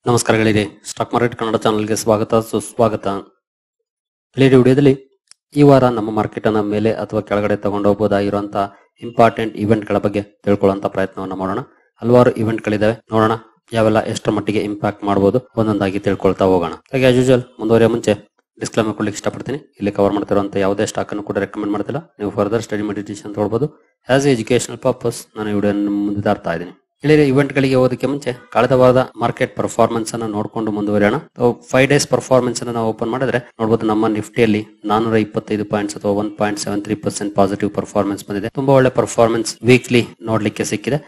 ನಮಸ್ಕಾರಗಳಿರಿ. Stock market Kannada ಚಾನಲ್ಗೆ ಸ್ವಾಗತ ಸುಸ್ವಾಗತ. ಗೆಳೆಯರಿ, ವಿಡಿಯೋದಲ್ಲಿ ಈ ವಾರ ನಮ್ಮ ಮಾರ್ಕೆಟ್ ಅನ್ನ ಮೇಲೆ ಅಥವಾ ಕೆಳಗಡೆ ತಗೊಂಡು ಹೋಗಬಹುದಾಗಿರುವಂತಹ ಇಂಪಾರ್ಟೆಂಟ್ ಇವೆಂಟ್ ಗಳ ಬಗ್ಗೆ ತಿಳ್ಕೊಳ್ಳುವಂತ ಪ್ರಯತ್ನವನ್ನ ಮಾಡೋಣ. ಹಲವಾರು ಇವೆಂಟ್ ಗಳಿದಾವೆ, ನೋಡೋಣ ಯಾವೆಲ್ಲ ಎಷ್ಟರ ಮಟ್ಟಿಗೆ ಇಂಪ್ಯಾಕ್ಟ್ ಮಾಡಬಹುದು ಒಂದೊಂದಾಗಿ ತಿಳ್ಕೊಳ್ತಾ ಹೋಗೋಣ. ಹಾಗೆ ಆಸ್ ಯೂಶುವಲ್ ಮುಂದುವರಿಯ ಮುಂಚೆ ಡಿಸ್ಕ್ಲೇಮರ್ ಕೊಡ್ಲಿಕ್ಕೆ ಇಷ್ಟಪಡ್ತೀನಿ. ಇಲ್ಲಿ ಕವರ್ ಮಾಡ್ತಿರುವಂತ ಯಾವುದೇ ಸ್ಟಾಕ್ ಅನ್ನು ಕೂಡ ರೆಕಮೆಂಡ್ ಮಾಡ್ತಿಲ್ಲ. ನೀವು ಫರ್ದರ್ ಸ್ಟಡಿ ಮಾಡಿ ಡಿಸಿಷನ್ ತಗೊಳ್ಬಹುದು. ಆಸ್ ಎಜುಕೇಶನಲ್ ಪರ್ಪಸ್ ನಾನು ಈ ವಿಡಿಯೋ ಮುಂದೆ ತರ್ತಾ ಇದ್ದೀನಿ. ಇಲ್ಲಿ ಇವೆಂಟ್ ಗಳಿಗೆ ಹೋಗೋದಕ್ಕೆ ಮುಂಚೆ ಕಳೆದ ವಾರದ ಮಾರ್ಕೆಟ್ ಪರ್ಫಾರ್ಮೆನ್ಸ್ ಅನ್ನ ನೋಡ್ಕೊಂಡು ಮುಂದುವರಿಯೋಣ. 5 ಡೇಸ್ ಪರ್ಫಾರ್ಮೆನ್ಸ್ ಅನ್ನ ನಾವು ಓಪನ್ ಮಾಡಿದ್ರೆ ನೋಡಬಹುದು, ನಮ್ಮ ನಿಫ್ಟಿಯಲ್ಲಿ 425 ಪಾಯಿಂಟ್ಸ್ ಅಥವಾ 1.73% ಪಾಸಿಟಿವ್ ಪರ್ಫಾರ್ಮೆನ್ಸ್ ಬಂದಿದೆ. ತುಂಬಾ ಒಳ್ಳೆ ಪರ್ಫಾರ್ಮೆನ್ಸ್ ವೀಕ್ಲಿ ನೋಡ್ಲಿಕ್ಕೆ ಸಿಕ್ಕಿದೆ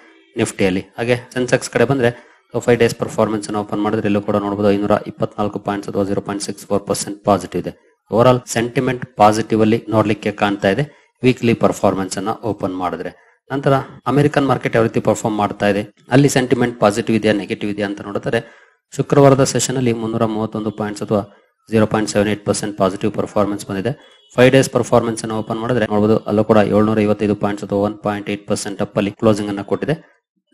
ನಿಫ್ಟಿಯಲ್ಲಿ. ಹಾಗೆ ಸೆನ್ಸೆಕ್ಸ್ ಕಡೆ ಬಂದ್ರೆ 5 ಡೇಸ್ ಪರ್ಫಾರ್ಮೆನ್ಸ್ ಅನ್ನು ಓಪನ್ ಮಾಡಿದ್ರೆ ಇಲ್ಲೂ ಕೂಡ ನೋಡಬಹುದು 524 ಪಾಯಿಂಟ್ಸ್ ಅಥವಾ 0.64% ಪಾಸಿಟಿವ್ ಇದೆ. ಓವರ್ ಆಲ್ ಸೆಂಟಿಮೆಂಟ್ ಪಾಸಿಟಿವ್ ಅಲ್ಲಿ ನೋಡ್ಲಿಕ್ಕೆ ಕಾಣ್ತಾ ಇದೆ ವೀಕ್ಲಿ ಪರ್ಫಾರ್ಮೆನ್ಸ್ ಅನ್ನ ಓಪನ್ ಮಾಡಿದ್ರೆ. ನಂತರ ಅಮೆರಿಕನ್ ಮಾರ್ಕೆಟ್ ಯಾವ ರೀತಿ ಪರ್ಫಾರ್ಮ್ ಮಾಡ್ತಾ ಇದೆ, ಅಲ್ಲಿ ಸೆಂಟಿಮೆಂಟ್ ಪಾಸಿಟಿವ್ ಇದೆಯಾ ನೆಗೆಟಿವ್ ಇದೆಯಾ ಅಂತ ನೋಡಿದ್ರೆ ಶುಕ್ರವಾರದ ಸೆಷನ್ ಅಲ್ಲಿ 331 ಪಾಯಿಂಟ್ಸ್ ಅಥವಾ 0.78% ಪಾಸಿಟಿವ್ ಪರ್ಫಾರ್ಮೆನ್ಸ್ ಬಂದಿದೆ. 5 ಡೇಸ್ ಪರ್ಫಾರ್ಮೆನ್ಸ್ ಅನ್ನು ಓಪನ್ ಮಾಡಿದ್ರೆ ನೋಡಬಹುದು, ಅಲ್ಲೂ ಕೂಡ 755 ಪಾಯಿಂಟ್ಸ್ ಅಥವಾ 1.8% ಅಪ್ ಅಲ್ಲಿ ಕ್ಲೋಸಿಂಗ್ ಅನ್ನ ಕೊಟ್ಟಿದೆ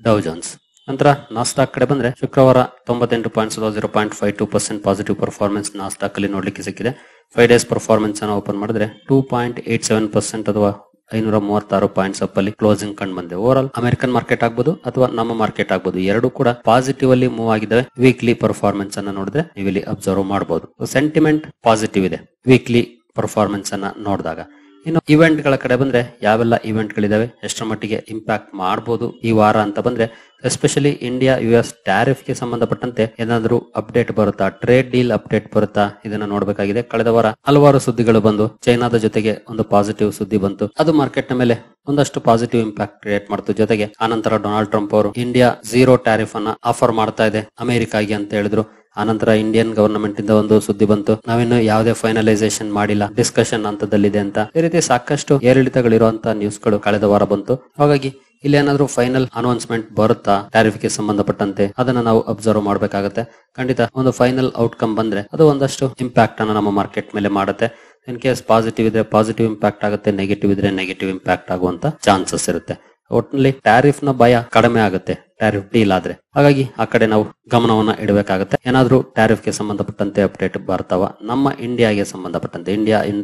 ಡೌ ಜೋನ್ಸ್. ನಂತರ ನಾಸ್ಡಾಕ್ ಕಡೆ ಬಂದ್ರೆ ಶುಕ್ರವಾರ 98 ಪಾಯಿಂಟ್ಸ್ ಅಥವಾ 0.52% ಪಾಸಿಟಿವ್ ಪರ್ಫಾರ್ಮೆನ್ಸ್ ನಾಸ್ಡಾಕ್ ಅಲ್ಲಿ ನೋಡ್ಲಿಕ್ಕೆ ಸಿಕ್ಕಿದೆ. 5 ಡೇಸ್ ಪರ್ಫಾರ್ಮೆನ್ಸ್ ಅನ್ನು ಓಪನ್ ಮಾಡಿದ್ರೆ 2.87% ಅಥವಾ 536 ಪಾಯಿಂಟ್ಸ್ ಅಪ್ ಅಲ್ಲಿ ಕ್ಲೋಸಿಂಗ್ ಕಂಡು ಬಂದಿದೆ. ಓವರ್ ಆಲ್ ಅಮೆರಿಕನ್ ಮಾರ್ಕೆಟ್ ಆಗ್ಬಹುದು ಅಥವಾ ನಮ್ಮ ಮಾರ್ಕೆಟ್ ಆಗ್ಬಹುದು, ಎರಡು ಕೂಡ ಪಾಸಿಟಿವ್ ಅಲ್ಲಿ ಮೂವ್ ಆಗಿದ್ದಾವೆ. ವೀಕ್ಲಿ ಪರ್ಫಾರ್ಮೆನ್ಸ್ ಅನ್ನ ನೋಡಿದ್ರೆ ನೀವು ಇಲ್ಲಿ ಅಬ್ಸರ್ವ್ ಮಾಡಬಹುದು. ಸೆಂಟಿಮೆಂಟ್ ಪಾಸಿಟಿವ್ ಇದೆ ವೀಕ್ಲಿ ಪರ್ಫಾರ್ಮೆನ್ಸ್ ಅನ್ನ ನೋಡಿದಾಗ. ಇನ್ನು ಇವೆಂಟ್ ಗಳ ಕಡೆ ಬಂದ್ರೆ ಯಾವೆಲ್ಲ ಇವೆಂಟ್ ಗಳಿದಾವೆ, ಎಷ್ಟರ ಮಟ್ಟಿಗೆ ಇಂಪ್ಯಾಕ್ಟ್ ಮಾಡಬಹುದು ಈ ವಾರ ಅಂತ ಬಂದ್ರೆ, ಎಸ್ಪೆಷಲಿ ಇಂಡಿಯಾ US ಟ್ಯಾರಿಫ್ ಗೆ ಸಂಬಂಧಪಟ್ಟಂತೆ ಏನಾದ್ರೂ ಅಪ್ಡೇಟ್ ಬರುತ್ತಾ, ಟ್ರೇಡ್ ಡೀಲ್ ಅಪ್ಡೇಟ್ ಬರುತ್ತಾ, ಇದನ್ನ ನೋಡಬೇಕಾಗಿದೆ. ಕಳೆದ ವಾರ ಹಲವಾರು ಸುದ್ದಿಗಳು ಬಂದು ಚೈನಾದ ಜೊತೆಗೆ ಒಂದು ಪಾಸಿಟಿವ್ ಸುದ್ದಿ ಬಂತು, ಅದು ಮಾರ್ಕೆಟ್ ನ ಮೇಲೆ ಒಂದಷ್ಟು ಪಾಸಿಟಿವ್ ಇಂಪ್ಯಾಕ್ಟ್ ಕ್ರಿಯೇಟ್ ಮಾಡ್ತು. ಜೊತೆಗೆ ಆನಂತರ ಡೊನಾಲ್ಡ್ ಟ್ರಂಪ್ ಅವರು ಇಂಡಿಯಾ 0 ಟ್ಯಾರಿಫ್ ಅನ್ನ ಆಫರ್ ಮಾಡ್ತಾ ಇದೆ ಅಮೆರಿಕಾಗೆ ಅಂತ ಹೇಳಿದ್ರು. ಆನಂತರ ಇಂಡಿಯನ್ ಗವರ್ನಮೆಂಟ್ ಇಂದ ಒಂದು ಸುದ್ದಿ ಬಂತು, ನಾವಿನ್ನು ಯಾವುದೇ ಫೈನಲೈಸೇಷನ್ ಮಾಡಿಲ್ಲ, ಡಿಸ್ಕಷನ್ ಹಂತದಲ್ಲಿದೆ ಅಂತ. ಈ ರೀತಿ ಸಾಕಷ್ಟು ಏರಿಳಿತಗಳಿರುವಂತಹ ನ್ಯೂಸ್ ಗಳು ಕಳೆದ ವಾರ ಬಂತು. ಹಾಗಾಗಿ ಇಲ್ಲಿ ಏನಾದ್ರೂ ಫೈನಲ್ ಅನೌನ್ಸ್ಮೆಂಟ್ ಬರುತ್ತಾ ಟ್ಯಾರಿಫ್ ಗೆ ಸಂಬಂಧಪಟ್ಟಂತೆ, ಅದನ್ನ ನಾವು ಅಬ್ಸರ್ವ್ ಮಾಡಬೇಕಾಗುತ್ತೆ. ಖಂಡಿತ ಒಂದು ಫೈನಲ್ ಔಟ್ಕಮ್ ಬಂದ್ರೆ ಅದು ಒಂದಷ್ಟು ಇಂಪ್ಯಾಕ್ಟ್ ಅನ್ನ ನಮ್ಮ ಮಾರ್ಕೆಟ್ ಮೇಲೆ ಮಾಡುತ್ತೆ. ಇನ್ ಕೇಸ್ ಪಾಸಿಟಿವ್ ಇದ್ರೆ ಪಾಸಿಟಿವ್ ಇಂಪ್ಯಾಕ್ಟ್ ಆಗುತ್ತೆ, ನೆಗೆಟಿವ್ ಇದ್ರೆ ನೆಗೆಟಿವ್ ಇಂಪ್ಯಾಕ್ಟ್ ಆಗುವಂತ ಚಾನ್ಸಸ್ ಇರುತ್ತೆ. ಒಟ್ಟಿನಲ್ಲಿ ಟ್ಯಾರಿಫ್ ನ ಭಯ ಕಡಿಮೆ ಆಗುತ್ತೆ ಟ್ಯಾರಿಫ್ ಡೀಲ್ ಆದ್ರೆ. ಹಾಗಾಗಿ ಆ ಕಡೆ ನಾವು ಗಮನವನ್ನ ಇಡಬೇಕಾಗುತ್ತೆ. ಏನಾದ್ರೂ ಟ್ಯಾರಿಫ್ ಗೆ ಸಂಬಂಧಪಟ್ಟಂತೆ ಅಪ್ಡೇಟ್ ಬರ್ತಾವ ನಮ್ಮ ಇಂಡಿಯಾಗೆ ಸಂಬಂಧಪಟ್ಟಂತೆ, ಇಂಡಿಯಾ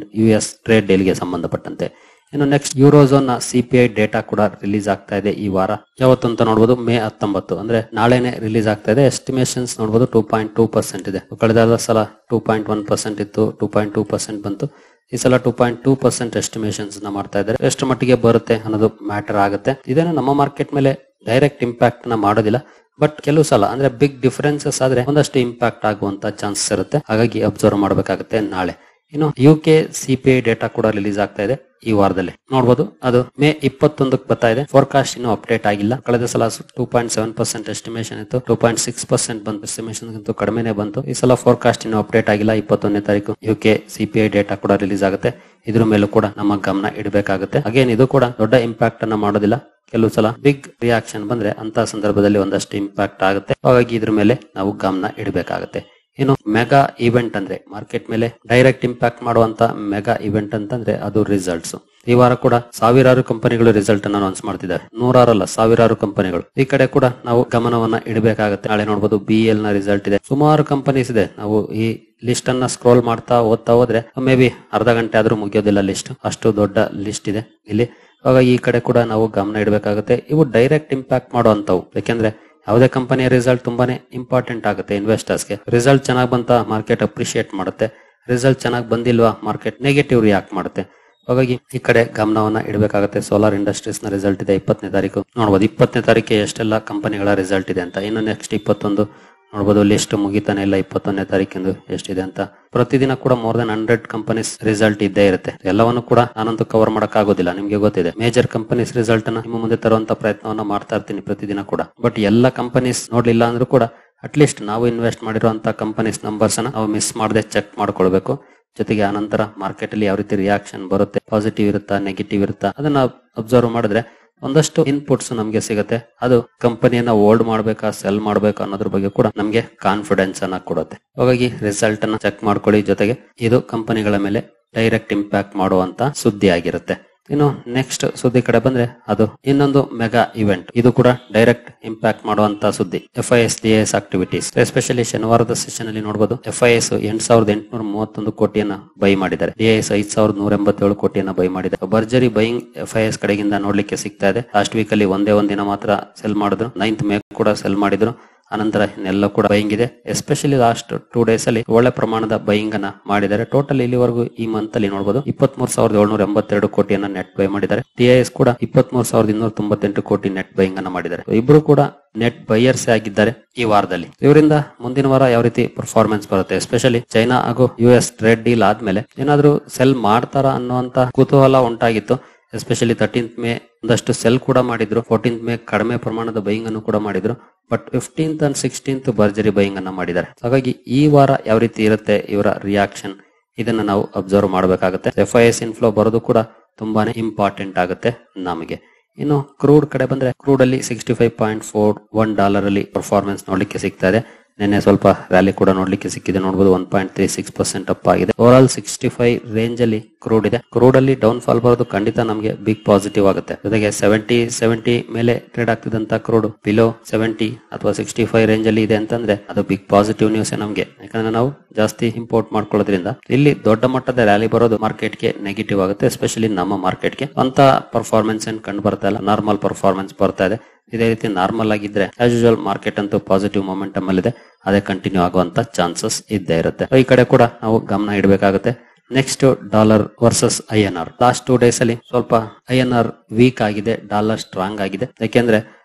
US ಟ್ರೇಡ್ ಡೀಲ್ ಗೆ ಸಂಬಂಧಪಟ್ಟಂತೆ. ಇನ್ನು ನೆಕ್ಸ್ಟ್ ಯೂರೋಝೋನ್ ನ CPI ಡೇಟಾ ಕೂಡ ರಿಲೀಸ್ ಆಗ್ತಾ ಇದೆ ಈ ವಾರ. ಯಾವತ್ತು ಅಂತ ನೋಡಬಹುದು, May 19 ಅಂದ್ರೆ ನಾಳೆನೆ ರಿಲೀಸ್ ಆಗ್ತಾ ಇದೆ. ಎಸ್ಟಿಮೇಷನ್ಸ್ ನೋಡಬಹುದು 2.2% ಇದೆ. ಕಳೆದ ಸಲ 2.1% ಇತ್ತು, 2.2% ಬಂತು. ಈ ಸಲ 2.2% ಎಸ್ಟಿಮೇಷನ್ಸ್ ನ ಮಾಡ್ತಾ ಇದ್ದಾರೆ. ಎಷ್ಟು ಮಟ್ಟಿಗೆ ಬರುತ್ತೆ ಅನ್ನೋದು ಮ್ಯಾಟರ್ ಆಗುತ್ತೆ. ಇದೇನು ನಮ್ಮ ಮಾರ್ಕೆಟ್ ಮೇಲೆ ಡೈರೆಕ್ಟ್ ಇಂಪ್ಯಾಕ್ಟ್ ನ ಮಾಡೋದಿಲ್ಲ, ಬಟ್ ಕೆಲವು ಸಲ ಅಂದ್ರೆ ಬಿಗ್ ಡಿಫರೆನ್ಸಸ್ ಆದ್ರೆ ಒಂದಷ್ಟು ಇಂಪ್ಯಾಕ್ಟ್ ಆಗುವಂತ ಚಾನ್ಸಸ್ ಇರುತ್ತೆ. ಹಾಗಾಗಿ ಅಬ್ಸರ್ವ್ ಮಾಡಬೇಕಾಗುತ್ತೆ ನಾಳೆ. ಇನ್ನು UK CPI ಡೇಟಾ ಕೂಡ ರಿಲೀಸ್ ಆಗ್ತಾ ಇದೆ ಈ ವಾರದಲ್ಲಿ. ನೋಡಬಹುದು, ಅದು May 21 ಬರ್ತಾ ಇದೆ. ಫೋರ್ಕಾಸ್ಟ್ ಇನ್ನೂ ಅಪ್ಡೇಟ್ ಆಗಿಲ್ಲ. ಕಳೆದ ಸಲ 2.7% ಎಸ್ಟಿಮೇಷನ್ ಇತ್ತು, 2.6% ಬಂತು. ಎಸ್ಟಿಮೇಷನ್ ಗಿಂತ ಕಡಿಮೆನೆ ಬಂತು. ಈ ಸಲ ಫೋರ್ಕಾಸ್ಟ್ ಇನ್ನೂ ಅಪ್ಡೇಟ್ ಆಗಿಲ್ಲ. 21ನೇ ತಾರೀಕು UK CPI ಡೇಟಾ ಕೂಡ ರಿಲೀಸ್ ಆಗುತ್ತೆ. ಇದ್ರ ಮೇಲೂ ಕೂಡ ನಮ್ಮ ಗಮನ ಇಡಬೇಕಾಗುತ್ತೆ. ಅಗೇನ್ ಇದು ಕೂಡ ದೊಡ್ಡ ಇಂಪ್ಯಾಕ್ಟ್ ಅನ್ನ ಮಾಡೋದಿಲ್ಲ. ಕೆಲವು ಸಲ ಬಿಗ್ ರಿಯಾಕ್ಷನ್ ಬಂದ್ರೆ ಅಂತ ಸಂದರ್ಭದಲ್ಲಿ ಒಂದಷ್ಟು ಇಂಪ್ಯಾಕ್ಟ್ ಆಗುತ್ತೆ. ಹಾಗಾಗಿ ಇದ್ರ ಮೇಲೆ ನಾವು ಗಮನ ಇಡಬೇಕಾಗುತ್ತೆ. ಇನ್ನು ಮೆಗಾ ಇವೆಂಟ್ ಅಂದ್ರೆ ಮಾರ್ಕೆಟ್ ಮೇಲೆ ಡೈರೆಕ್ಟ್ ಇಂಪ್ಯಾಕ್ಟ್ ಮಾಡುವಂತ ಮೆಗಾ ಇವೆಂಟ್ ಅಂತಂದ್ರೆ ಅದು ರಿಸಲ್ಟ್ಸ್. ಈ ವಾರ ಕೂಡ ಸಾವಿರಾರು ಕಂಪನಿಗಳು ರಿಸಲ್ಟ್ ಅನ್ನು ಅನೌನ್ಸ್ ಮಾಡ್ತಿದ್ದಾರೆ. ನೂರಾರಲ್ಲ, ಸಾವಿರಾರು ಕಂಪನಿಗಳು. ಈ ಕಡೆ ಕೂಡ ನಾವು ಗಮನವನ್ನ ಇಡಬೇಕಾಗುತ್ತೆ. ನಾಳೆ ನೋಡಬಹುದು BL ನ ರಿಸಲ್ಟ್ ಇದೆ. ಸುಮಾರು ಕಂಪನೀಸ್ ಇದೆ. ನಾವು ಈ ಲಿಸ್ಟ್ ಅನ್ನ ಸ್ಕ್ರೋಲ್ ಮಾಡ್ತಾ ಓದ್ತಾ ಹೋದ್ರೆ ಮೇ ಬಿ ಅರ್ಧ ಗಂಟೆ ಆದ್ರೂ ಮುಗಿಯೋದಿಲ್ಲ ಲಿಸ್ಟ್, ಅಷ್ಟು ದೊಡ್ಡ ಲಿಸ್ಟ್ ಇದೆ ಇಲ್ಲಿ. ಹಾಗಾಗಿ ಈ ಕಡೆ ಕೂಡ ನಾವು ಗಮನ ಇಡಬೇಕಾಗುತ್ತೆ. ಇವು ಡೈರೆಕ್ಟ್ ಇಂಪ್ಯಾಕ್ಟ್ ಮಾಡುವಂತವು. ಯಾಕೆಂದ್ರೆ ಯಾವುದೇ ಕಂಪನಿಯ ರಿಸಲ್ಟ್ ತುಂಬಾನೇ ಇಂಪಾರ್ಟೆಂಟ್ ಆಗುತ್ತೆ ಇನ್ವೆಸ್ಟರ್ಸ್ಗೆ. ರಿಸಲ್ಟ್ ಚೆನ್ನಾಗಿ ಬಂತ ಮಾರ್ಕೆಟ್ ಅಪ್ರಿಶಿಯೇಟ್ ಮಾಡುತ್ತೆ, ರಿಸಲ್ಟ್ ಚೆನ್ನಾಗಿ ಬಂದಿಲ್ವಾ ಮಾರ್ಕೆಟ್ ನೆಗೆಟಿವ್ ರಿಯಾಕ್ಟ್ ಮಾಡುತ್ತೆ. ಹಾಗಾಗಿ ಈ ಕಡೆ ಗಮನವನ್ನ ಇಡಬೇಕಾಗುತ್ತೆ. ಸೋಲಾರ್ ಇಂಡಸ್ಟ್ರೀಸ್ ನ ರಿಸಲ್ಟ್ ಇದೆ 20ನೇ ತಾರೀಕು. ನೋಡಬಹುದು 20ನೇ ತಾರೀಕಿಗೆ ಎಷ್ಟೆಲ್ಲ ಕಂಪನಿಗಳ ರಿಸಲ್ಟ್ ಇದೆ ಅಂತ. ಇನ್ನು ನೆಕ್ಸ್ಟ್ 21 ನೋಡಬಹುದು, ಲಿಸ್ಟ್ ಮುಗಿತಾನೆ ಇಲ್ಲ 21ನೇ ತಾರೀಕಿಂದು ಎಷ್ಟಿದೆ ಅಂತ. ಪ್ರತಿದಿನ ಕೂಡ ಮೋರ್ ದನ್ 100 ಕಂಪನೀಸ್ ರಿಸಲ್ಟ್ ಇದ್ದೇ ಇರುತ್ತೆ. ಎಲ್ಲವನ್ನು ಕೂಡ ನಾನಂತೂ ಕವರ್ ಮಾಡಕ್ ಆಗೋದಿಲ್ಲ, ನಿಮ್ಗೆ ಗೊತ್ತಿದೆ. ಮೇಜರ್ ಕಂಪನೀಸ್ ರಿಸಲ್ಟ್ ಅನ್ನ ನಿಮ್ಮ ಮುಂದೆ ತರುವಂತ ಪ್ರಯತ್ನವನ್ನ ಮಾಡ್ತಾ ಇರ್ತೀನಿ ಪ್ರತಿದಿನ ಕೂಡ. ಬಟ್ ಎಲ್ಲ ಕಂಪನೀಸ್ ನೋಡ್ಲಿಲ್ಲ ಅಂದ್ರೂ ಕೂಡ ಅಟ್ಲೀಸ್ಟ್ ನಾವು ಇನ್ವೆಸ್ಟ್ ಮಾಡಿರುವಂತ ಕಂಪನೀಸ್ ನಂಬರ್ಸ್ ಅನ್ನ ನಾವು ಮಿಸ್ ಮಾಡದೆ ಚೆಕ್ ಮಾಡ್ಕೊಳ್ಬೇಕು. ಜೊತೆಗೆ ಆನಂತರ ಮಾರ್ಕೆಟ್ ಅಲ್ಲಿ ಯಾವ ರೀತಿ ರಿಯಾಕ್ಷನ್ ಬರುತ್ತೆ, ಪಾಸಿಟಿವ್ ಇರುತ್ತಾ ನೆಗೆಟಿವ್ ಇರುತ್ತಾ, ಅದನ್ನ ಅಬ್ಸರ್ವ್ ಮಾಡಿದ್ರೆ ಒಂದಷ್ಟು ಇನ್ಪುಟ್ಸ್ ನಮಗೆ ಸಿಗುತ್ತೆ. ಅದು ಕಂಪನಿಯನ್ನ ಹೋಲ್ಡ್ ಮಾಡ್ಬೇಕಾ ಸೆಲ್ ಮಾಡ್ಬೇಕಾ ಅನ್ನೋದ್ರ ಬಗ್ಗೆ ಕೂಡ ನಮಗೆ ಕಾನ್ಫಿಡೆನ್ಸ್ ಅನ್ನ ಕೊಡುತ್ತೆ. ಹಾಗಾಗಿ ರಿಸಲ್ಟ್ ಅನ್ನ ಚೆಕ್ ಮಾಡ್ಕೊಳ್ಳಿ. ಜೊತೆಗೆ ಇದು ಕಂಪನಿಗಳ ಮೇಲೆ ಡೈರೆಕ್ಟ್ ಇಂಪ್ಯಾಕ್ಟ್ ಮಾಡುವಂತ ಸುದ್ದಿ ಆಗಿರುತ್ತೆ. ಇನ್ನು ನೆಕ್ಸ್ಟ್ ಸುದ್ದಿ ಕಡೆ ಬಂದ್ರೆ ಅದು ಇನ್ನೊಂದು ಮೆಗಾ ಇವೆಂಟ್. ಇದು ಕೂಡ ಡೈರೆಕ್ಟ್ ಇಂಪ್ಯಾಕ್ಟ್ ಮಾಡುವಂತ ಸುದ್ದಿ. FIS DIS activities. ಎಸ್ಪೆಷಲಿ ಶನಿವಾರದ ಸೆಷನ್ ಅಲ್ಲಿ ನೋಡಬಹುದು FIS 8,831 ಕೋಟಿಯನ್ನ ಬೈ ಮಾಡಿದ್ದಾರೆ. DIS 5,187 ಕೋಟಿಯನ್ನ ಬೈ ಮಾಡಿದ್ದಾರೆ. ಭರ್ಜರಿ ಬೈಯಿಂಗ್ FIS ಕಡೆಗಿಂದ ನೋಡ್ಲಿಕ್ಕೆ ಸಿಗ್ತಾ ಇದೆ. ಲಾಸ್ಟ್ ವೀಕ್ ಅಲ್ಲಿ ಒಂದೇ ಒಂದಿನ ಮಾತ್ರ ಸೆಲ್ ಮಾಡಿದ್ರು. 9th ಮೇ ಕೂಡ ಸೆಲ್ ಮಾಡಿದ್ರು. ಅನಂತರ ಇನ್ನೆಲ್ಲ ಕೂಡ ಬೈಯಿಂಗ್ ಇದೆ. ಎಸ್ಪೆಷಲಿ ಲಾಸ್ಟ್ 2 ಡೇಸ್ ಅಲ್ಲಿ ಒಳ್ಳೆ ಪ್ರಮಾಣದ ಬೈಯಿಂಗ್ ಅನ್ನ ಮಾಡಿದ್ದಾರೆ. ಟೋಟಲ್ ಇಲ್ಲಿವರೆಗೂ ಈ ಮಂತ್ ಅಲ್ಲಿ ನೋಡಬಹುದು 23,782 ಕೋಟಿಯನ್ನ ನೆಟ್ ಬೈ ಮಾಡಿದ್ದಾರೆ. DIS ಕೂಡ 23,298 ಕೋಟಿ ನೆಟ್ ಬೈಯಿಂಗ್ ಅನ್ನ ಮಾಡಿದ್ದಾರೆ. ಇಬ್ರು ಕೂಡ ನೆಟ್ ಬೈಯರ್ಸ್ ಆಗಿದ್ದಾರೆ ಈ ವಾರದಲ್ಲಿ. ಇವರಿಂದ ಮುಂದಿನ ವಾರ ಯಾವ ರೀತಿ ಪರ್ಫಾರ್ಮೆನ್ಸ್ ಬರುತ್ತೆ, ಎಸ್ಪೆಷಲಿ ಚೈನಾ ಹಾಗೂ US ಟ್ರೇಡ್ ಡೀಲ್ ಆದ್ಮೇಲೆ ಏನಾದ್ರೂ ಸೆಲ್ ಮಾಡ್ತಾರ ಅನ್ನುವಂತ ಕುತೂಹಲ ಉಂಟಾಗಿತ್ತು. ಎಸ್ಪೆಷಲಿ 13th ಮೇ ಒಂದಷ್ಟು ಸೆಲ್ ಕೂಡ ಮಾಡಿದ್ರು. 14th ಮೇ ಕಡಿಮೆ ಪ್ರಮಾಣದ ಬೈಯಿಂಗ್ ಅನ್ನು ಕೂಡ ಮಾಡಿದ್ರು. ಬಟ್ 15th and 16th ಭರ್ಜರಿ ಬೈಯಿಂಗ್ ಅನ್ನ ಮಾಡಿದ್ದಾರೆ. ಹಾಗಾಗಿ ಈ ವಾರ ಯಾವ ರೀತಿ ಇರುತ್ತೆ ಇವರ ರಿಯಾಕ್ಷನ್, ಇದನ್ನ ನಾವು ಅಬ್ಸರ್ವ್ ಮಾಡಬೇಕಾಗುತ್ತೆ. FIS ಇನ್ಫ್ಲೋ ಬರೋದು ಕೂಡ ತುಂಬಾನೇ ಇಂಪಾರ್ಟೆಂಟ್ ಆಗುತ್ತೆ ನಮಗೆ. ಇನ್ನು ಕ್ರೂಡ್ ಕಡೆ ಬಂದ್ರೆ ಕ್ರೂಡ್ ಅಲ್ಲಿ $65.41 ಅಲ್ಲಿ ಪರ್ಫಾರ್ಮೆನ್ಸ್ ನೋಡ್ಲಿಕ್ಕೆ ಸಿಗ್ತಾ ಇದೆ. ನಿನ್ನೆ ಸ್ವಲ್ಪ ರ್ಯಾಲಿ ಕೂಡ ನೋಡ್ಲಿಕ್ಕೆ ಸಿಕ್ಕಿದೆ. ನೋಡಬಹುದು 1.36% ಅಪ್ ಆಗಿದೆ. ಓವರ್ ಆಲ್ 65 ರೇಂಜ್ ಅಲ್ಲಿ ಕ್ರೂಡ್ ಇದೆ. ಕ್ರೂಡ್ ಅಲ್ಲಿ ಡೌನ್ ಫಾಲ್ ಬರೋದು ಖಂಡಿತ ನಮಗೆ ಬಿಗ್ ಪಾಸಿಟಿವ್ ಆಗುತ್ತೆ. ಜೊತೆಗೆ 70 ಮೇಲೆ ಟ್ರೇಡ್ ಆಗ್ತಿದಂತ ಕ್ರೂಡ್ ಬಿಲೋ 70 ಅಥವಾ 65 ರೇಂಜ್ ಅಲ್ಲಿ ಇದೆ ಅಂತಂದ್ರೆ ಅದು ಬಿಗ್ ಪಾಸಿಟಿವ್ ನ್ಯೂಸ್ ನಮಗೆ. ಯಾಕಂದ್ರೆ ನಾವು ಜಾಸ್ತಿ ಇಂಪೋರ್ಟ್ ಮಾಡ್ಕೊಳ್ಳೋದ್ರಿಂದ ಇಲ್ಲಿ ದೊಡ್ಡ ಮಟ್ಟದ ರ್ಯಾಲಿ ಬರೋದು ಮಾರ್ಕೆಟ್ ಗೆ ನೆಗೆಟಿವ್ ಆಗುತ್ತೆ. ಎಸ್ಪೆಷಲಿ ನಮ್ಮ ಮಾರ್ಕೆಟ್ ಗೆ ಅಂತ ಪರ್ಫಾರ್ಮೆನ್ಸ್ ಏನ್ ಕಂಡು ಬರ್ತಾ ಇಲ್ಲ. ನಾರ್ಮಲ್ ಪರ್ಫಾರ್ಮೆನ್ಸ್ ಬರ್ತಾ ಇದೆ. ಇದೇ ರೀತಿ ನಾರ್ಮಲ್ ಆಗಿದ್ರೆ ಆಸ್ ಯೂಶುವಲ್ ಮಾರ್ಕೆಟ್ ಅಂತೂ ಪಾಸಿಟಿವ್ ಮೊಮೆಂಟಮ್ ಅಲ್ಲಿ ಇದೆ. ಅದೇ ಕಂಟಿನ್ಯೂ ಆಗುವಂತ ಚಾನ್ಸಸ್ ಇದ್ದೇ ಇರುತ್ತೆ. ಈ ಕಡೆ ಕೂಡ ನಾವು ಗಮನ ಇಡಬೇಕಾಗುತ್ತೆ. Next dollar versus INR. Last 2 days ಅಲ್ಲಿ ಸ್ವಲ್ಪ INR ವೀಕ್ ಆಗಿದೆ, ಡಾಲರ್ ಸ್ಟ್ರಾಂಗ್ ಆಗಿದೆ. ಯಾಕೆಂದ್ರೆ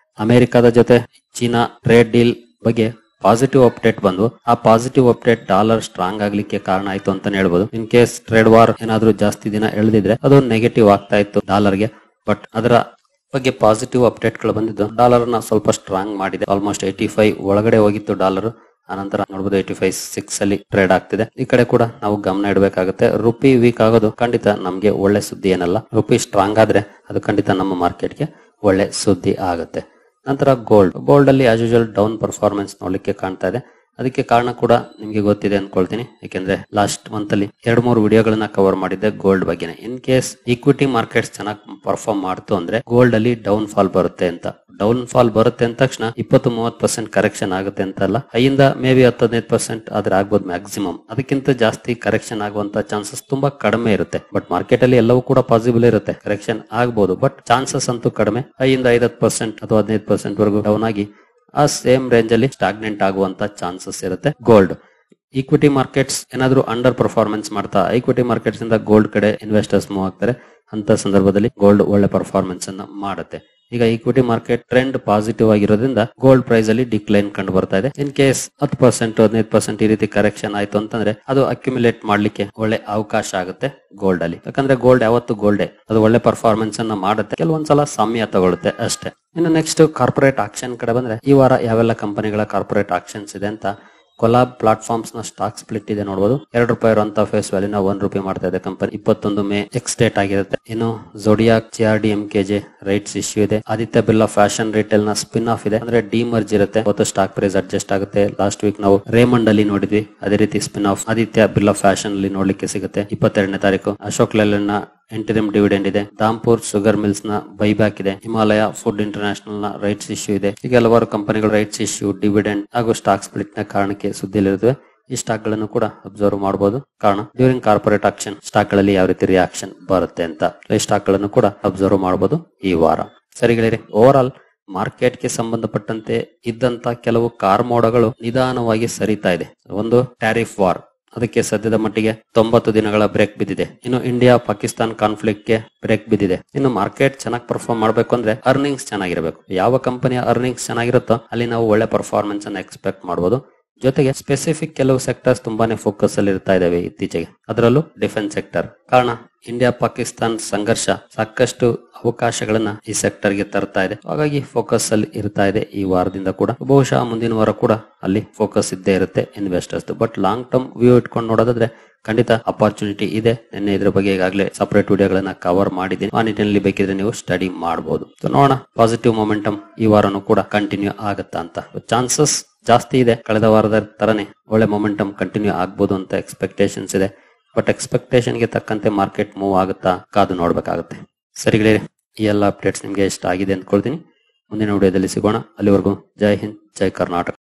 ಅಮೆರಿಕದ ಜೊತೆ ಚೀನಾ ಟ್ರೇಡ್ ಡೀಲ್ ಬಗ್ಗೆ ಪಾಸಿಟಿವ್ ಅಪ್ಡೇಟ್ ಬಂದು ಆ ಪಾಸಿಟಿವ್ ಅಪ್ಡೇಟ್ ಡಾಲರ್ ಸ್ಟ್ರಾಂಗ್ ಆಗ್ಲಿಕ್ಕೆ ಕಾರಣ ಆಯ್ತು ಅಂತಾನೆ ಹೇಳ್ಬೋದು. ಇನ್ ಕೇಸ್ ಟ್ರೇಡ್ ವಾರ್ ಏನಾದ್ರೂ ಜಾಸ್ತಿ ದಿನ ಎಳೆದಿದ್ರೆ ಅದು ನೆಗೆಟಿವ್ ಆಗ್ತಾ ಇತ್ತು ಡಾಲರ್ಗೆ. ಬಟ್ ಅದರ ಬಗ್ಗೆ ಪಾಸಿಟಿವ್ ಅಪ್ಡೇಟ್ ಗಳು ಬಂದಿದ್ದು ಡಾಲರ್ ನ ಸ್ವಲ್ಪ ಸ್ಟ್ರಾಂಗ್ ಮಾಡಿದೆ. ಆಲ್ಮೋಸ್ಟ್ 85 ಒಳಗಡೆ ಹೋಗಿತ್ತು ಡಾಲರ್. ಅನಂತರ ನೋಡಬಹುದು 85.6 ಅಲ್ಲಿ ಟ್ರೇಡ್ ಆಗ್ತಿದೆ. ಈ ಕಡೆ ಕೂಡ ನಾವು ಗಮನ ಇಡಬೇಕಾಗುತ್ತೆ. ರುಪಿ ವೀಕ್ ಆಗೋದು ಖಂಡಿತ ನಮ್ಗೆ ಒಳ್ಳೆ ಸುದ್ದಿ ಏನಲ್ಲ. ರುಪಿ ಸ್ಟ್ರಾಂಗ್ ಆದ್ರೆ ಅದು ಖಂಡಿತ ನಮ್ಮ ಮಾರ್ಕೆಟ್ಗೆ ಒಳ್ಳೆ ಸುದ್ದಿ ಆಗುತ್ತೆ. ನಂತರ ಗೋಲ್ಡ್ ಅಲ್ಲಿ ಆಸ್ ಯೂಶುವಲ್ ಡೌನ್ ಪರ್ಫಾರ್ಮೆನ್ಸ್ ನೋಡ್ಲಿಕ್ಕೆ ಕಾಣ್ತಾ ಇದೆ. ಅದಕ್ಕೆ ಕಾರಣ ಕೂಡ ನಿಮ್ಗೆ ಗೊತ್ತಿದೆ ಅನ್ಕೊಳ್ತೀನಿ. ಯಾಕೆಂದ್ರೆ ಲಾಸ್ಟ್ ಮಂತ್ ಅಲ್ಲಿ 2-3 ವಿಡಿಯೋಗಳನ್ನ ಕವರ್ ಮಾಡಿದ್ದೆ ಗೋಲ್ಡ್ ಬಗ್ಗೆನೆ. ಇನ್ ಕೇಸ್ ಈಕ್ವಿಟಿ ಮಾರ್ಕೆಟ್ಸ್ ಚೆನ್ನಾಗಿ ಪರ್ಫಾರ್ಮ್ ಮಾಡ್ತು ಅಂದ್ರೆ ಗೋಲ್ಡ್ ಅಲ್ಲಿ ಡೌನ್ ಫಾಲ್ ಬರುತ್ತೆ ಅಂತ. ಡೌನ್ ಫಾಲ್ ಬರುತ್ತೆ ಅಂದ ತಕ್ಷಣ 20-30% ಕರೆಕ್ಷನ್ ಆಗುತ್ತೆ ಅಂತಲ್ಲ. ಐಯಿಂದ ಮೇ ಬಿ 10-15% ಆದ್ರೆ ಆಗ್ಬೋದು ಮ್ಯಾಕ್ಸಿಮಮ್. ಅದಕ್ಕಿಂತ ಜಾಸ್ತಿ ಕರೆಕ್ಷನ್ ಆಗುವಂತ ಚಾನ್ಸಸ್ ತುಂಬಾ ಕಡಿಮೆ ಇರುತ್ತೆ. ಬಟ್ ಮಾರ್ಕೆಟ್ ಅಲ್ಲಿ ಎಲ್ಲವೂ ಕೂಡ ಪಾಸಿಬಲ್ ಇರುತ್ತೆ. ಕರೆಕ್ಷನ್ ಆಗ್ಬಹುದು, ಬಟ್ ಚಾನ್ಸಸ್ ಅಂತೂ ಕಡಿಮೆ. 5-10% ಅಥವಾ 15% ವರೆಗೂ ಡೌನ್ ಆಗಿ ಆ ಸೇಮ್ ರೇಂಜ್ ಅಲ್ಲಿ ಸ್ಟಾಗ್ನೆಂಟ್ ಆಗುವಂತ ಚಾನ್ಸಸ್ ಇರುತ್ತೆ ಗೋಲ್ಡ್. ಈಕ್ವಿಟಿ ಮಾರ್ಕೆಟ್ಸ್ ಏನಾದ್ರೂ ಅಂಡರ್ ಪರ್ಫಾರ್ಮೆನ್ಸ್ ಮಾಡ್ತಾ ಈಕ್ವಿಟಿ ಮಾರ್ಕೆಟ್ಸ್ ಇಂದ ಗೋಲ್ಡ್ ಕಡೆ ಇನ್ವೆಸ್ಟರ್ಸ್ ಮೂವ್ ಆಗ್ತಾರೆ. ಅಂತ ಸಂದರ್ಭದಲ್ಲಿ ಗೋಲ್ಡ್ ಒಳ್ಳೆ ಪರ್ಫಾರ್ಮೆನ್ಸ್ ಅನ್ನ ಮಾಡುತ್ತೆ. ಈಗ ಈಕ್ವಿಟಿ ಮಾರ್ಕೆಟ್ ಟ್ರೆಂಡ್ ಪಾಸಿಟಿವ್ ಆಗಿರೋದ್ರಿಂದ ಗೋಲ್ಡ್ ಪ್ರೈಸ್ ಅಲ್ಲಿ ಡಿಕ್ಲೈನ್ ಕಂಡು ಬರ್ತಾ ಇದೆ. ಇನ್ ಕೇಸ್ 10% 15% ಈ ರೀತಿ ಕರೆಕ್ಷನ್ ಆಯ್ತು ಅಂತಂದ್ರೆ ಅದು ಅಕ್ಯುಮುಲೇಟ್ ಮಾಡ್ಲಿಕ್ಕೆ ಒಳ್ಳೆ ಅವಕಾಶ ಆಗುತ್ತೆ ಗೋಲ್ಡ್ ಅಲ್ಲಿ. ಯಾಕಂದ್ರೆ ಗೋಲ್ಡ್ ಯಾವತ್ತು ಗೋಲ್ಡೇ, ಅದು ಒಳ್ಳೆ ಪರ್ಫಾರ್ಮೆನ್ಸ್ ಅನ್ನ ಮಾಡುತ್ತೆ. ಕೆಲವೊಂದ್ಸಲ ಸಮಯ ತಗೊಳುತ್ತೆ ಅಷ್ಟೇ. ಇನ್ನು ನೆಕ್ಸ್ಟ್ ಕಾರ್ಪೊರೇಟ್ ಆಕ್ಷನ್ ಕಡೆ ಬಂದ್ರೆ ಈ ವಾರ ಯಾವೆಲ್ಲ ಕಂಪನಿಗಳ ಕಾರ್ಪೊರೇಟ್ ಆಕ್ಷನ್ಸ್ ಇದೆ ಅಂತ. ಕೊಲಾಬ್ ಪ್ಲಾಟ್ಫಾರ್ಮ್ಸ್ ನ ಸ್ಟಾಕ್ ಸ್ಪ್ಲಿಟ್ ಇದೆ ನೋಡಬಹುದು. ₹2 ಇರುವಂತಹ ಫೇಸ್ ವ್ಯಾಲ್ಯೂ ₹1 ಮಾಡ್ತಾ ಇದೆ ಕಂಪನಿ. 21 ಮೇ ಎಕ್ಸ್ ಡೇಟ್ ಆಗಿರುತ್ತೆ. ಇನ್ನು ಝೋಡಿಯಾಕ್ CRDMKJ ರೈಟ್ಸ್ ಇಶ್ಯೂ ಇದೆ. ಆದಿತ್ಯ ಬಿರ್ಲಾ ಫ್ಯಾಷನ್ ರಿಟೇಲ್ ನ ಸ್ಪಿನ್ ಆಫ್ ಇದೆ, ಅಂದ್ರೆ ಡಿಮರ್ಜ್ ಇರುತ್ತೆ. ಅವತ್ತು ಸ್ಟಾಕ್ ಪ್ರೈಸ್ ಅಡ್ಜಸ್ಟ್ ಆಗುತ್ತೆ. ಲಾಸ್ಟ್ ವೀಕ್ ನಾವು ರೇಮಂಡ್ ಅಲ್ಲಿ ನೋಡಿದ್ವಿ. ಅದೇ ರೀತಿ spin of Aditya Birla fashion ಅಲ್ಲಿ ನೋಡ್ಲಿಕ್ಕೆ ಸಿಗುತ್ತೆ 22ನೇ ತಾರೀಕು. ಅಶೋಕ್ ಲೇಲ್ಯಾಂಡ್ ನ ಇಂಟರಿಮ್ ಡಿವಿಡೆಂಡ್ ಇದೆ. ದಾಂಪುರ್ ಶುಗರ್ ಮಿಲ್ಸ್ ನ ಬೈಬ್ಯಾಕ್ ಇದೆ. ಹಿಮಾಲಯ ಫುಡ್ ಇಂಟರ್ನ್ಯಾಷನಲ್ ನ ರೈಟ್ಸ್ ಇಶ್ಯೂ ಇದೆ. ಈಗ ಹಲವಾರು ಕಂಪನಿಗಳ ರೈಟ್ಸ್ ಇಶ್ಯೂ, ಡಿವಿಡೆಂಡ್ ಹಾಗೂ ಸ್ಟಾಕ್ ಸ್ಪ್ಲಿಟ್ ನ ಕಾರಣಕ್ಕೆ ಸುದ್ದಿಯಲ್ಲಿರುತ್ತವೆ. ಈ ಸ್ಟಾಕ್ ಗಳನ್ನು ಕೂಡ ಅಬ್ಸರ್ವ್ ಮಾಡಬಹುದು. ಕಾರಣ ಡ್ಯೂರಿಂಗ್ ಕಾರ್ಪೊರೇಟ್ ಆಕ್ಷನ್ ಸ್ಟಾಕ್ ಗಳಲ್ಲಿ ಯಾವ ರೀತಿ ರಿಯಾಕ್ಷನ್ ಬರುತ್ತೆ ಅಂತ. ಈ ಸ್ಟಾಕ್ ಗಳನ್ನು ಕೂಡ ಅಬ್ಸರ್ವ್ ಮಾಡಬಹುದು ಈ ವಾರ. ಸರಿಗಳಿರಿ, ಓವರ್ ಆಲ್ ಮಾರ್ಕೆಟ್ ಗೆ ಸಂಬಂಧಪಟ್ಟಂತೆ ಇದ್ದಂತ ಕೆಲವು ಕಾರ್ಮೋಡಗಳು ನಿಧಾನವಾಗಿ ಸರಿತಾ ಇದೆ. ಒಂದು ಟ್ಯಾರಿಫ್ ವಾರ್, ಅದಕ್ಕೆ ಸದ್ಯದ ಮಟ್ಟಿಗೆ 90 ದಿನಗಳ ಬ್ರೇಕ್ ಬಿದ್ದಿದೆ. ಇನ್ನು ಇಂಡಿಯಾ ಪಾಕಿಸ್ತಾನ್ ಕಾನ್ಫ್ಲಿಕ್ಟ್ ಗೆ ಬ್ರೇಕ್ ಬಿದ್ದಿದೆ. ಇನ್ನು ಮಾರ್ಕೆಟ್ ಚೆನ್ನಾಗಿ ಪರ್ಫಾರ್ಮ್ ಮಾಡಬೇಕು ಅಂದ್ರೆ ಅರ್ನಿಂಗ್ಸ್ ಚೆನ್ನಾಗಿರಬೇಕು. ಯಾವ ಕಂಪನಿಯ ಅರ್ನಿಂಗ್ಸ್ ಚೆನ್ನಾಗಿರುತ್ತೋ ಅಲ್ಲಿ ನಾವು ಒಳ್ಳೆ ಪರ್ಫಾರ್ಮೆನ್ಸ್ ಅನ್ನು ಎಕ್ಸ್ಪೆಕ್ಟ್ ಮಾಡಬಹುದು. ಜೊತೆಗೆ ಸ್ಪೆಸಿಫಿಕ್ ಕೆಲವು ಸೆಕ್ಟರ್ಸ್ ತುಂಬಾನೇ ಫೋಕಸ್ ಅಲ್ಲಿ ಇರ್ತಾ ಇದಾವೆ ಇತ್ತೀಚೆಗೆ. ಅದರಲ್ಲೂ ಡಿಫೆನ್ಸ್ ಸೆಕ್ಟರ್. ಕಾರಣ ಇಂಡಿಯಾ ಪಾಕಿಸ್ತಾನ್ ಸಂಘರ್ಷ ಸಾಕಷ್ಟು ಅವಕಾಶಗಳನ್ನ ಈ ಸೆಕ್ಟರ್ ಗೆ ತರ್ತಾ ಇದೆ. ಹಾಗಾಗಿ ಫೋಕಸ್ ಅಲ್ಲಿ ಇರ್ತಾ ಇದೆ ಈ ವಾರದಿಂದ ಕೂಡ. ಬಹುಶಃ ಮುಂದಿನ ವಾರ ಕೂಡ ಅಲ್ಲಿ ಫೋಕಸ್ ಇದ್ದೇ ಇರುತ್ತೆ investors. But long term view ಇಟ್ಕೊಂಡು ನೋಡೋದಾದ್ರೆ ಖಂಡಿತ ಅಪಾರ್ಚುನಿಟಿ ಇದೆ. ನಿನ್ನೆ ಇದ್ರ ಬಗ್ಗೆ ಈಗಾಗಲೇ ಸಪರೇಟ್ ವಿಡಿಯೋಗಳನ್ನ ಕವರ್ ಮಾಡಿದ್ದೀನಿ. ಆ ನಿಟ್ಟಿನಲ್ಲಿ ಬೇಕಿದ್ರೆ ನೀವು ಸ್ಟಡಿ ಮಾಡಬಹುದು. ನೋಡೋಣ ಪಾಸಿಟಿವ್ ಮೊಮೆಂಟಮ್ ಈ ವಾರನೂ ಕೂಡ ಕಂಟಿನ್ಯೂ ಆಗುತ್ತಾ ಅಂತ. ಚಾನ್ಸಸ್ ಜಾಸ್ತಿ ಇದೆ. ಕಳೆದ ವಾರದ ತರನೇ ಒಳ್ಳೆ ಮೊಮೆಂಟಮ್ ಕಂಟಿನ್ಯೂ ಆಗ್ಬೋದು ಅಂತ ಎಕ್ಸ್ಪೆಕ್ಟೇಷನ್ಸ್ ಇದೆ. ಬಟ್ ಎಕ್ಸ್ಪೆಕ್ಟೇಷನ್ ಗೆ ತಕ್ಕಂತೆ ಮಾರ್ಕೆಟ್ ಮೂವ್ ಆಗುತ್ತಾ ಕಾದು ನೋಡ್ಬೇಕಾಗುತ್ತೆ. ಸರಿ ಗೆಳೆಯರೆ, ಈ ಎಲ್ಲ ಅಪ್ಡೇಟ್ಸ್ ನಿಮಗೆ ಇಷ್ಟ ಆಗಿದೆ ಅಂದ್ಕೊಳ್ತೀನಿ. ಮುಂದಿನ ವಿಡಿಯೋದಲ್ಲಿ ಸಿಗೋಣ. ಅಲ್ಲಿವರೆಗೂ ಜೈ ಹಿಂದ್, ಜೈ ಕರ್ನಾಟಕ.